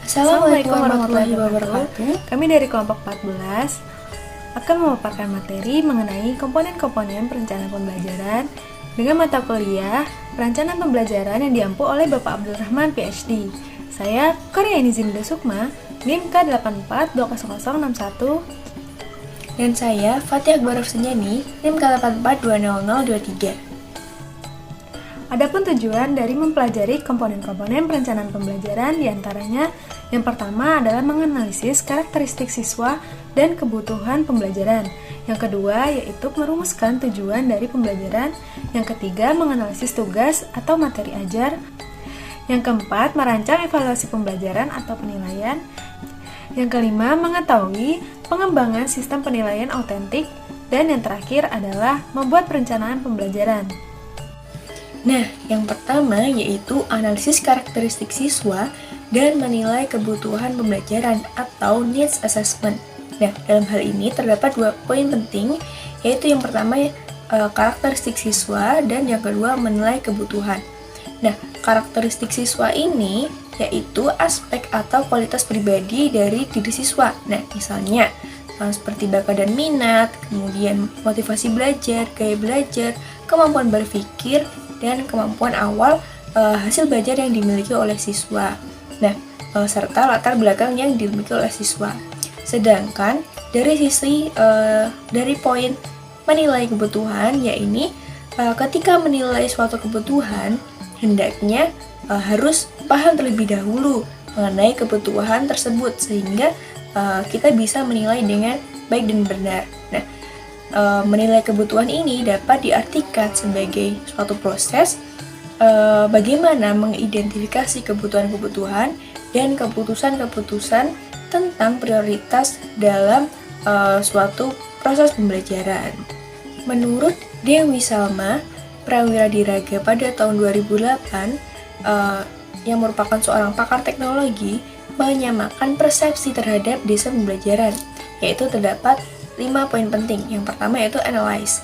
Assalamualaikum warahmatullahi wabarakatuh. Kami dari kelompok 14 akan memaparkan materi mengenai komponen-komponen perencanaan pembelajaran dengan mata kuliah perencanaan pembelajaran yang diampu oleh Bapak Abdul Rahman PhD. Saya Koryani Zinda Sukma, NIM K84200061. Dan saya Fatih Akbar Senjani, NIM K84200023. Adapun tujuan dari mempelajari komponen-komponen perencanaan pembelajaran diantaranya yang pertama adalah menganalisis karakteristik siswa dan kebutuhan pembelajaran. Yang kedua yaitu merumuskan tujuan dari pembelajaran. Yang ketiga menganalisis tugas atau materi ajar. Yang keempat merancang evaluasi pembelajaran atau penilaian. Yang kelima mengetahui pengembangan sistem penilaian autentik. Dan yang terakhir adalah membuat perencanaan pembelajaran. Nah, yang pertama yaitu analisis karakteristik siswa dan menilai kebutuhan pembelajaran atau needs assessment. Nah, dalam hal ini terdapat 2 poin penting, yaitu yang pertama karakteristik siswa dan yang kedua menilai kebutuhan. Nah, karakteristik siswa ini yaitu aspek atau kualitas pribadi dari diri siswa. Nah, misalnya seperti bakat dan minat, kemudian motivasi belajar, gaya belajar, kemampuan berpikir, dan kemampuan awal hasil belajar yang dimiliki oleh siswa. Nah, serta latar belakang yang dimiliki oleh siswa. Sedangkan dari sisi dari poin menilai kebutuhan, yaitu ketika menilai suatu kebutuhan, hendaknya harus paham terlebih dahulu mengenai kebutuhan tersebut sehingga kita bisa menilai dengan baik dan benar. Nah, menilai kebutuhan ini dapat diartikan sebagai suatu proses bagaimana mengidentifikasi kebutuhan-kebutuhan dan keputusan-keputusan tentang prioritas dalam suatu proses pembelajaran. Menurut Dewi Salma, Prawira Diraga pada tahun 2008 yang merupakan seorang pakar teknologi menyamakan persepsi terhadap desain pembelajaran, yaitu terdapat 5 poin penting. Yang pertama yaitu analyze.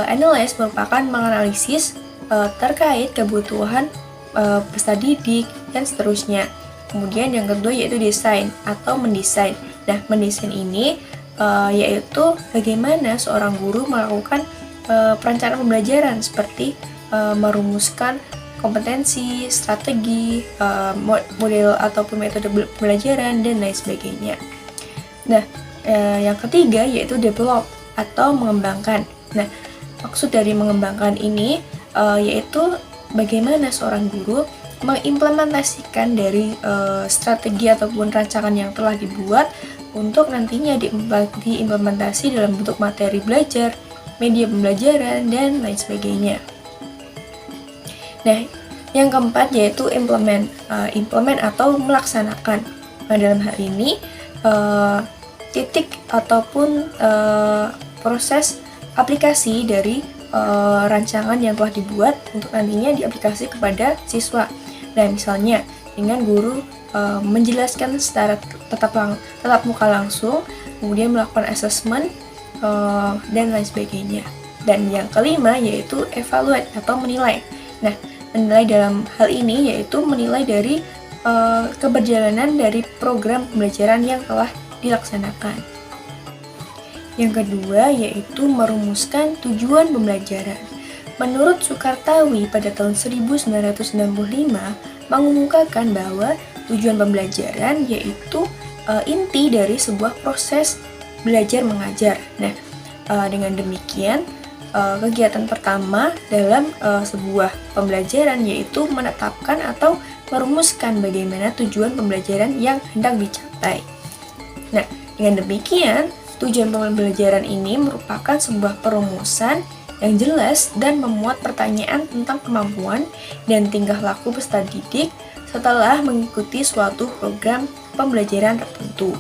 Analyze merupakan menganalisis terkait kebutuhan peserta didik dan seterusnya. Kemudian yang kedua yaitu desain atau mendesain. Nah, mendesain ini yaitu bagaimana seorang guru melakukan perencanaan pembelajaran seperti merumuskan kompetensi, strategi, model ataupun metode pembelajaran dan lain sebagainya. Nah, yang ketiga yaitu develop atau mengembangkan. Nah, maksud dari mengembangkan ini yaitu bagaimana seorang guru mengimplementasikan dari strategi ataupun rancangan yang telah dibuat untuk nantinya diimplementasi dalam bentuk materi belajar, media pembelajaran, dan lain sebagainya. Nah, yang keempat yaitu implement atau melaksanakan. Nah, dalam hal ini titik ataupun proses aplikasi dari rancangan yang telah dibuat untuk nantinya diaplikasi kepada siswa. Nah, misalnya dengan guru menjelaskan secara tatap muka langsung, kemudian melakukan assessment dan lain sebagainya. Dan yang kelima yaitu evaluate atau menilai. Nah, menilai dalam hal ini yaitu menilai dari keberjalanan dari program pembelajaran yang telah dilaksanakan. Yang kedua yaitu merumuskan tujuan pembelajaran. Menurut Sukartawi pada tahun 1995 mengumumkakan bahwa tujuan pembelajaran yaitu inti dari sebuah proses belajar mengajar. Nah, dengan demikian kegiatan pertama dalam sebuah pembelajaran yaitu menetapkan atau merumuskan bagaimana tujuan pembelajaran yang hendak dicapai. Nah, dengan demikian, tujuan pembelajaran ini merupakan sebuah perumusan yang jelas dan memuat pertanyaan tentang kemampuan dan tingkah laku peserta didik setelah mengikuti suatu program pembelajaran tertentu.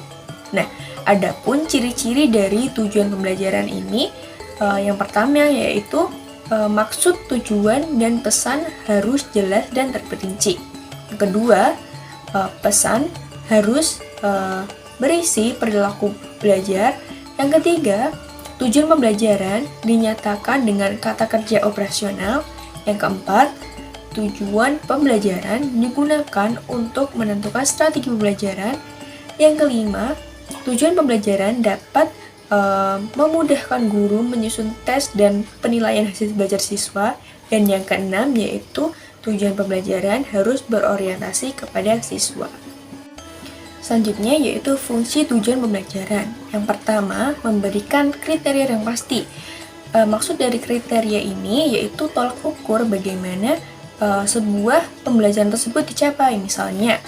Nah, adapun ciri-ciri dari tujuan pembelajaran ini, yang pertama yaitu maksud, tujuan, dan pesan harus jelas dan terperinci. Yang kedua, pesan harus berisi perilaku belajar. Yang ketiga, tujuan pembelajaran dinyatakan dengan kata kerja operasional. Yang keempat, tujuan pembelajaran digunakan untuk menentukan strategi pembelajaran. Yang kelima, tujuan pembelajaran dapat memudahkan guru menyusun tes dan penilaian hasil belajar siswa. Dan yang keenam yaitu tujuan pembelajaran harus berorientasi kepada siswa. Selanjutnya yaitu fungsi tujuan pembelajaran. Yang pertama, memberikan kriteria yang pasti. Maksud dari kriteria ini yaitu tolak ukur bagaimana sebuah pembelajaran tersebut dicapai. Misalnya,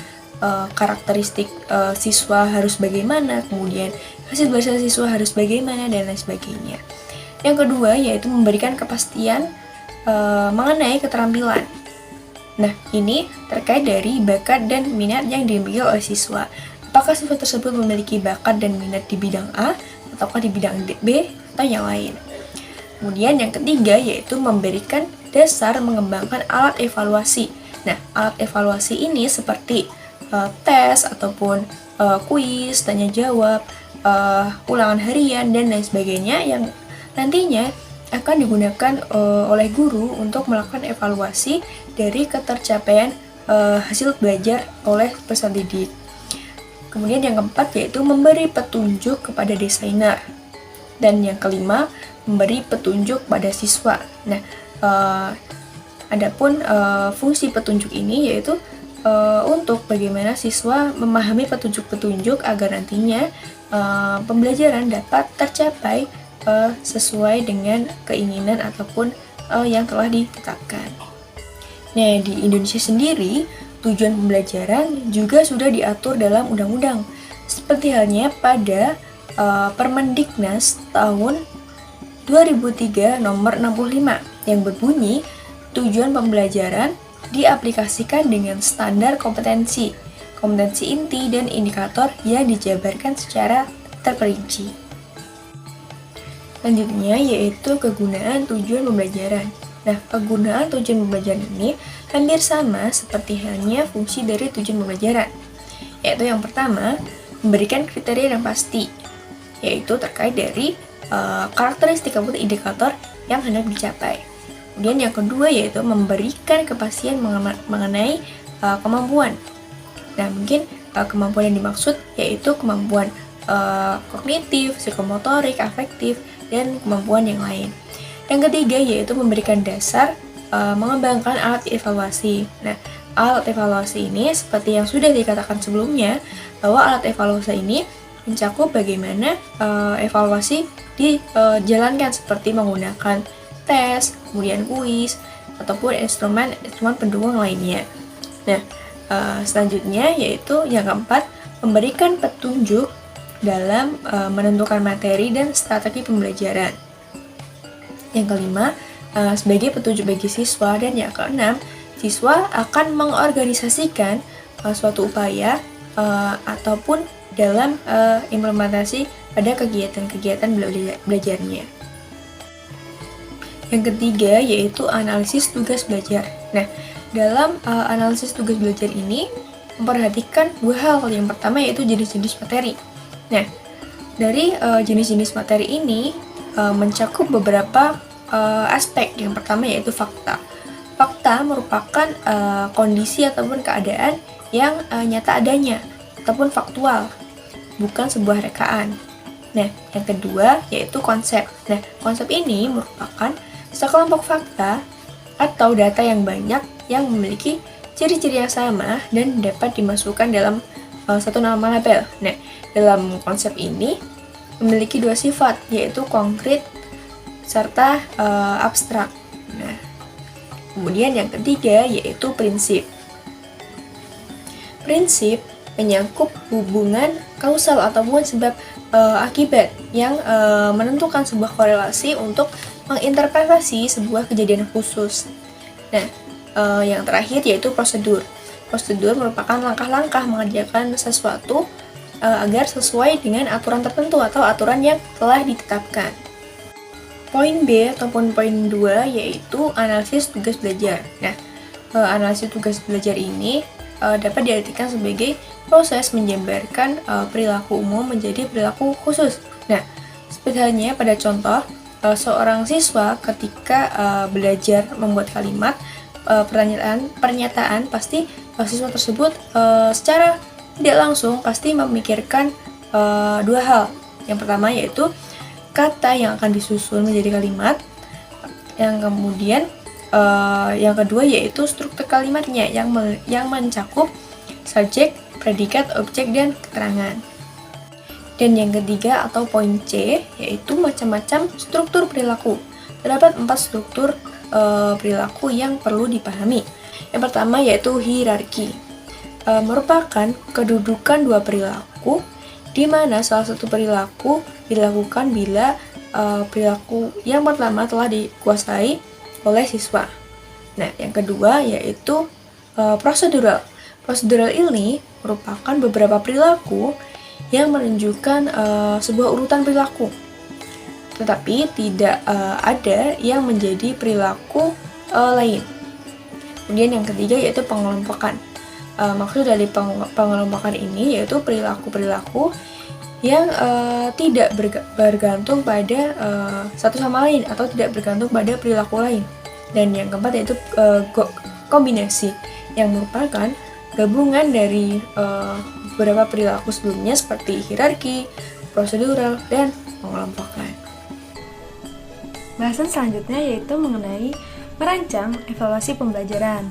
karakteristik siswa harus bagaimana, kemudian hasil belajar siswa harus bagaimana, dan lain sebagainya. Yang kedua yaitu memberikan kepastian mengenai keterampilan. Nah, ini terkait dari bakat dan minat yang dimiliki oleh siswa. Apakah siswa tersebut memiliki bakat dan minat di bidang A, ataukah di bidang B, atau yang lain. Kemudian yang ketiga yaitu memberikan dasar mengembangkan alat evaluasi. Nah, alat evaluasi ini seperti tes ataupun kuis, tanya jawab, ulangan harian, dan lain sebagainya yang nantinya akan digunakan oleh guru untuk melakukan evaluasi dari ketercapaian hasil belajar oleh peserta didik. Kemudian yang keempat yaitu memberi petunjuk kepada desainer. Dan yang kelima, memberi petunjuk pada siswa. Nah, adapun fungsi petunjuk ini yaitu untuk bagaimana siswa memahami petunjuk-petunjuk agar nantinya pembelajaran dapat tercapai sesuai dengan keinginan ataupun yang telah ditetapkan. Nah, di Indonesia sendiri, tujuan pembelajaran juga sudah diatur dalam undang-undang. Seperti halnya pada Permendiknas tahun 2003 nomor 65 yang berbunyi tujuan pembelajaran diaplikasikan dengan standar kompetensi inti dan indikator yang dijabarkan secara terperinci. Selanjutnya yaitu kegunaan tujuan pembelajaran. Nah, kegunaan tujuan pembelajaran ini hampir sama seperti halnya fungsi dari tujuan pembelajaran. Yaitu yang pertama, memberikan kriteria yang pasti, yaitu terkait dari karakteristik atau indikator yang hendak dicapai. Kemudian yang kedua yaitu memberikan kepastian mengenai kemampuan. Nah, mungkin kemampuan yang dimaksud yaitu kemampuan kognitif, psikomotorik, afektif, dan kemampuan yang lain. Yang ketiga yaitu memberikan dasar mengembangkan alat evaluasi. Nah, alat evaluasi ini seperti yang sudah dikatakan sebelumnya, bahwa alat evaluasi ini mencakup bagaimana evaluasi dijalankan seperti menggunakan tes, kemudian kuis, ataupun instrumen pendukung lainnya. Nah, selanjutnya yaitu yang keempat, memberikan petunjuk dalam menentukan materi dan strategi pembelajaran. Yang kelima, sebagai petunjuk bagi siswa. Dan yang keenam, siswa akan mengorganisasikan suatu upaya ataupun dalam implementasi pada kegiatan-kegiatan belajarnya. Yang ketiga yaitu analisis tugas belajar. Nah, dalam analisis tugas belajar ini memperhatikan dua hal. Yang pertama yaitu jenis-jenis materi. Nah, dari jenis-jenis materi ini mencakup beberapa aspek. Yang pertama yaitu fakta. Fakta merupakan kondisi ataupun keadaan yang nyata adanya ataupun faktual, bukan sebuah rekaan. Nah, yang kedua yaitu konsep. Nah, konsep ini merupakan sekelompok fakta atau data yang banyak yang memiliki ciri-ciri yang sama dan dapat dimasukkan dalam satu nama label. Nah, dalam konsep ini memiliki dua sifat, yaitu konkret serta abstrak. Nah, kemudian yang ketiga yaitu prinsip. Prinsip menyangkut hubungan kausal ataupun sebab akibat yang menentukan sebuah korelasi untuk menginterpretasi sebuah kejadian khusus. Nah, yang terakhir yaitu prosedur. Prosedur merupakan langkah-langkah mengerjakan sesuatu agar sesuai dengan aturan tertentu atau aturan yang telah ditetapkan. Poin B ataupun poin 2 yaitu analisis tugas belajar. Nah, analisis tugas belajar ini dapat diartikan sebagai proses menjabarkan perilaku umum menjadi perilaku khusus. Nah, seperti halnya pada contoh, seorang siswa ketika belajar membuat kalimat pernyataan, pasti siswa tersebut secara tidak langsung pasti memikirkan dua hal. Yang pertama yaitu kata yang akan disusun menjadi kalimat, yang kemudian yang kedua yaitu struktur kalimatnya yang mencakup subjek, predikat, objek, dan keterangan. Dan yang ketiga atau poin C yaitu macam-macam struktur perilaku. Terdapat 4 struktur perilaku yang perlu dipahami. Yang pertama yaitu hierarki, merupakan kedudukan dua perilaku di mana salah satu perilaku dilakukan bila perilaku yang pertama telah dikuasai oleh siswa. Nah, yang kedua yaitu prosedural. Prosedural ini merupakan beberapa perilaku yang menunjukkan sebuah urutan perilaku, tetapi tidak ada yang menjadi perilaku lain. Kemudian yang ketiga yaitu pengelompokan. Maksud dari pengelompokan ini yaitu perilaku-perilaku yang tidak bergantung pada satu sama lain atau tidak bergantung pada perilaku lain. Dan yang keempat yaitu kombinasi, yang merupakan gabungan dari beberapa perilaku sebelumnya seperti hierarki, prosedural, dan pengelompokan. Bahasan selanjutnya yaitu mengenai merancang evaluasi pembelajaran.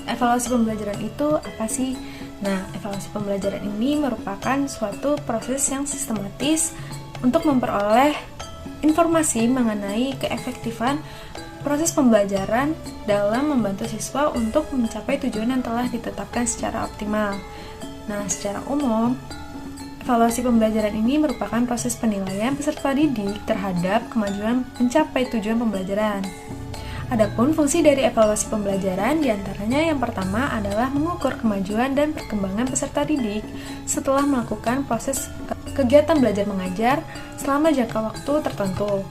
Evaluasi pembelajaran itu apa sih? Nah, evaluasi pembelajaran ini merupakan suatu proses yang sistematis untuk memperoleh informasi mengenai keefektifan proses pembelajaran dalam membantu siswa untuk mencapai tujuan yang telah ditetapkan secara optimal. Nah, secara umum, evaluasi pembelajaran ini merupakan proses penilaian peserta didik terhadap kemajuan mencapai tujuan pembelajaran. Adapun fungsi dari evaluasi pembelajaran diantaranya yang pertama adalah mengukur kemajuan dan perkembangan peserta didik setelah melakukan proses kegiatan belajar mengajar selama jangka waktu tertentu.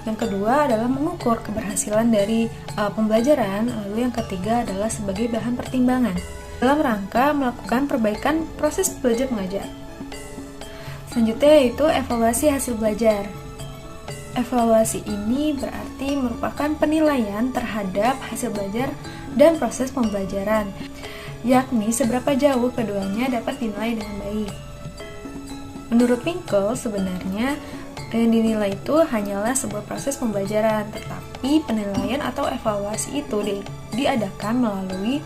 Yang kedua adalah mengukur keberhasilan dari pembelajaran, lalu yang ketiga adalah sebagai bahan pertimbangan dalam rangka melakukan perbaikan proses belajar mengajar. Selanjutnya yaitu evaluasi hasil belajar. Evaluasi ini berarti merupakan penilaian terhadap hasil belajar dan proses pembelajaran, yakni seberapa jauh keduanya dapat dinilai dengan baik. Menurut Winkel, sebenarnya yang dinilai itu hanyalah sebuah proses pembelajaran, tetapi penilaian atau evaluasi itu diadakan melalui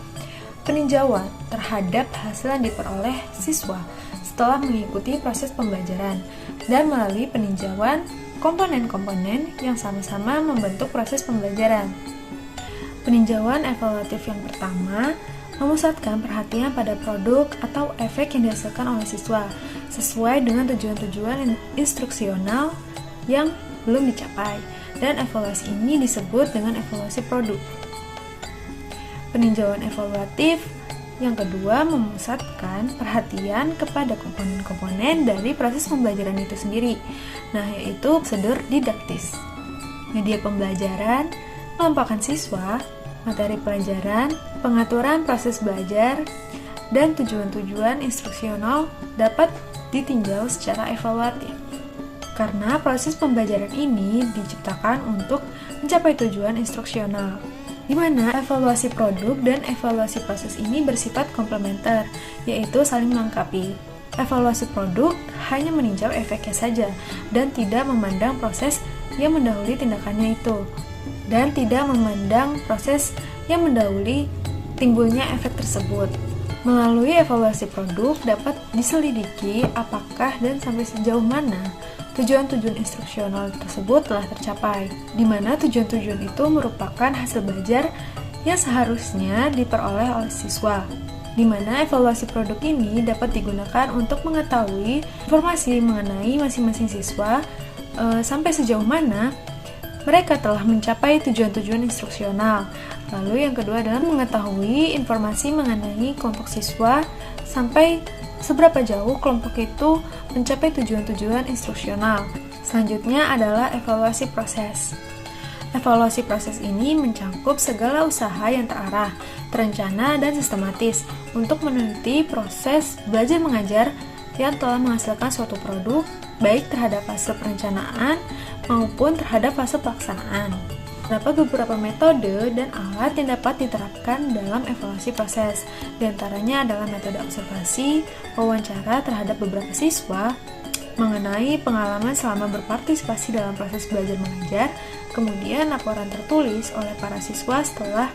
peninjauan terhadap hasil yang diperoleh siswa setelah mengikuti proses pembelajaran dan melalui peninjauan komponen-komponen yang sama-sama membentuk proses pembelajaran. Peninjauan evaluatif yang pertama memusatkan perhatian pada produk atau efek yang dihasilkan oleh siswa sesuai dengan tujuan-tujuan instruksional yang belum dicapai, dan evaluasi ini disebut dengan evaluasi produk. Peninjauan evaluatif yang kedua memusatkan perhatian kepada komponen-komponen dari proses pembelajaran itu sendiri. Nah, yaitu prosedur didaktis, media pembelajaran, kelompokkan siswa, materi pelajaran, pengaturan proses belajar, dan tujuan-tujuan instruksional dapat ditinjau secara evaluatif. Karena proses pembelajaran ini diciptakan untuk mencapai tujuan instruksional, di mana evaluasi produk dan evaluasi proses ini bersifat komplementer, yaitu saling melengkapi. Evaluasi produk hanya meninjau efeknya saja dan tidak memandang proses yang mendahului tindakannya itu, dan tidak memandang proses yang mendahului timbulnya efek tersebut. Melalui evaluasi produk dapat diselidiki apakah dan sampai sejauh mana tujuan-tujuan instruksional tersebut telah tercapai, di mana tujuan-tujuan itu merupakan hasil belajar yang seharusnya diperoleh oleh siswa, di mana evaluasi produk ini dapat digunakan untuk mengetahui informasi mengenai masing-masing siswa sampai sejauh mana mereka telah mencapai tujuan-tujuan instruksional. Lalu yang kedua adalah mengetahui informasi mengenai kelompok siswa sampai seberapa jauh kelompok itu mencapai tujuan-tujuan instruksional. Selanjutnya adalah evaluasi proses. Evaluasi proses ini mencakup segala usaha yang terarah, terencana, dan sistematis untuk meneliti proses belajar mengajar yang telah menghasilkan suatu produk, baik terhadap fase perencanaan maupun terhadap fase pelaksanaan. Terdapat beberapa metode dan alat yang dapat diterapkan dalam evaluasi proses. Di antaranya adalah metode observasi, wawancara terhadap beberapa siswa, mengenai pengalaman selama berpartisipasi dalam proses belajar mengajar, kemudian laporan tertulis oleh para siswa setelah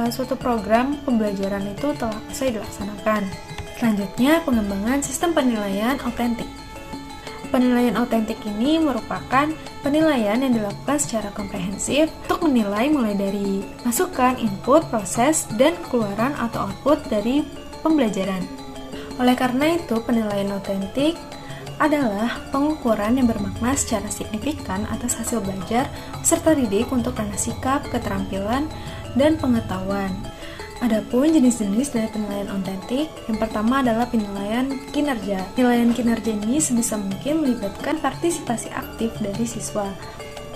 suatu program pembelajaran itu telah selesai dilaksanakan. Selanjutnya, pengembangan sistem penilaian autentik. Penilaian autentik ini merupakan penilaian yang dilakukan secara komprehensif untuk menilai mulai dari masukan, input, proses, dan keluaran atau output dari pembelajaran. Oleh karena itu, penilaian autentik adalah pengukuran yang bermakna secara signifikan atas hasil belajar peserta didik untuk ranah sikap, keterampilan, dan pengetahuan. Adapun jenis-jenis dari penilaian autentik, yang pertama adalah penilaian kinerja. Penilaian kinerja ini sebisa mungkin melibatkan partisipasi aktif dari siswa,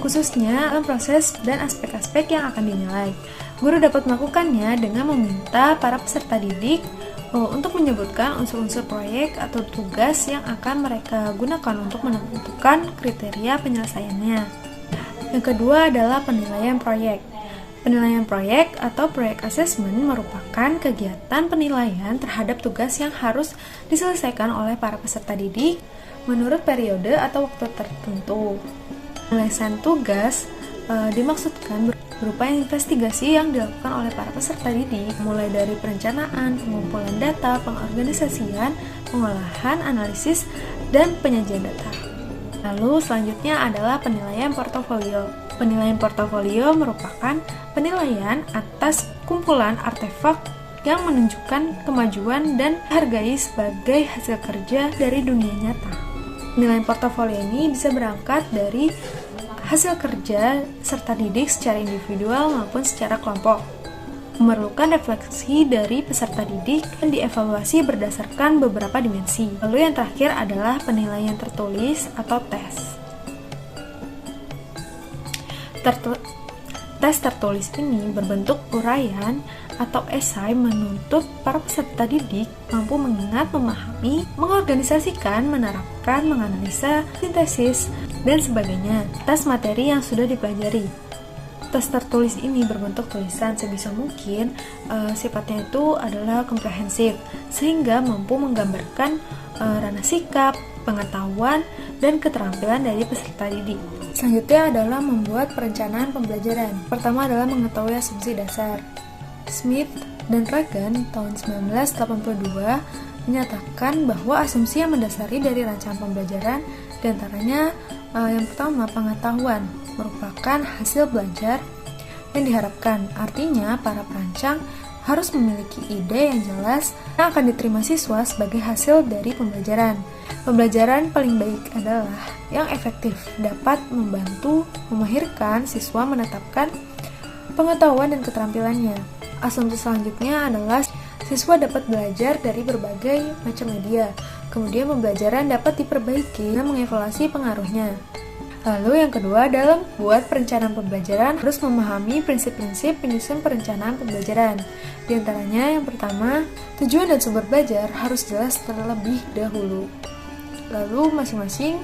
khususnya dalam proses dan aspek-aspek yang akan dinilai. Guru dapat melakukannya dengan meminta para peserta didik untuk menyebutkan unsur-unsur proyek atau tugas yang akan mereka gunakan untuk menentukan kriteria penyelesaiannya. Yang kedua adalah penilaian proyek. Penilaian proyek atau proyek assessment merupakan kegiatan penilaian terhadap tugas yang harus diselesaikan oleh para peserta didik menurut periode atau waktu tertentu. Penyelesaian tugas dimaksudkan berupa investigasi yang dilakukan oleh para peserta didik, mulai dari perencanaan, pengumpulan data, pengorganisasian, pengolahan, analisis, dan penyajian data. Lalu selanjutnya adalah penilaian portofolio. Penilaian portofolio merupakan penilaian atas kumpulan artefak yang menunjukkan kemajuan dan dihargai sebagai hasil kerja dari dunia nyata. Penilaian portofolio ini bisa berangkat dari hasil kerja serta didik secara individual maupun secara kelompok. Memerlukan refleksi dari peserta didik dan dievaluasi berdasarkan beberapa dimensi. Lalu yang terakhir adalah penilaian tertulis atau tes. Tes tertulis ini berbentuk uraian atau esai menuntut para peserta didik mampu mengingat, memahami, mengorganisasikan, menerapkan, menganalisa, sintesis, dan sebagainya atas materi yang sudah dipelajari. Tes tertulis ini berbentuk tulisan, sebisa mungkin sifatnya itu adalah komprehensif sehingga mampu menggambarkan ranah sikap, pengetahuan, dan keterampilan dari peserta didik. Selanjutnya adalah membuat perencanaan pembelajaran. Pertama adalah mengetahui asumsi dasar. Smith dan Regan tahun 1982 menyatakan bahwa asumsi yang mendasari dari rancangan pembelajaran diantaranya yang pertama, pengetahuan merupakan hasil belajar yang diharapkan. Artinya, para perancang harus memiliki ide yang jelas yang akan diterima siswa sebagai hasil dari pembelajaran. Pembelajaran paling baik adalah yang efektif, dapat membantu memahirkan siswa menetapkan pengetahuan dan keterampilannya. Asumsi selanjutnya adalah siswa dapat belajar dari berbagai macam media. Kemudian pembelajaran dapat diperbaiki dan mengevaluasi pengaruhnya. Lalu yang kedua, dalam buat perencanaan pembelajaran harus memahami prinsip-prinsip penyusun perencanaan pembelajaran. Di antaranya yang pertama, tujuan dan sumber belajar harus jelas terlebih dahulu. Lalu masing-masing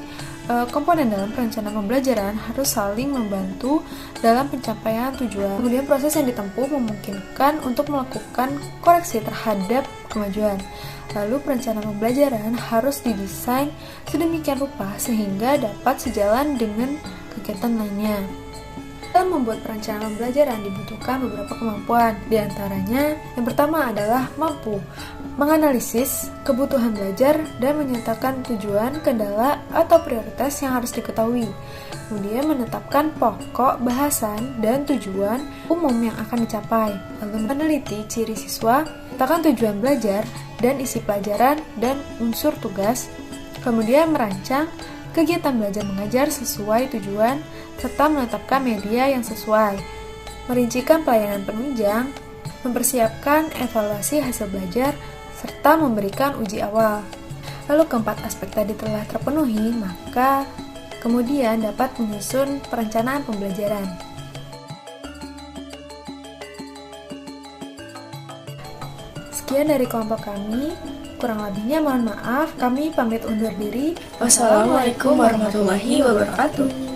komponen dalam perencanaan pembelajaran harus saling membantu dalam pencapaian tujuan. Kemudian proses yang ditempuh memungkinkan untuk melakukan koreksi terhadap kemajuan. Lalu perencanaan pembelajaran harus didesain sedemikian rupa sehingga dapat sejalan dengan kegiatan lainnya. Dalam membuat perencanaan pembelajaran dibutuhkan beberapa kemampuan. Di antaranya, yang pertama adalah mampu menganalisis kebutuhan belajar dan menyatakan tujuan, kendala, atau prioritas yang harus diketahui. Kemudian menetapkan pokok bahasan dan tujuan umum yang akan dicapai. Lalu meneliti ciri siswa, menetapkan tujuan belajar dan isi pelajaran dan unsur tugas. Kemudian merancang kegiatan belajar mengajar sesuai tujuan, serta menetapkan media yang sesuai, merincikan pelayanan penunjang, mempersiapkan evaluasi hasil belajar, serta memberikan uji awal. Lalu keempat aspek tadi telah terpenuhi, maka kemudian dapat menyusun perencanaan pembelajaran. Sekian dari kelompok kami. Kurang lebihnya mohon maaf, kami pamit undur diri. Wassalamualaikum warahmatullahi wabarakatuh.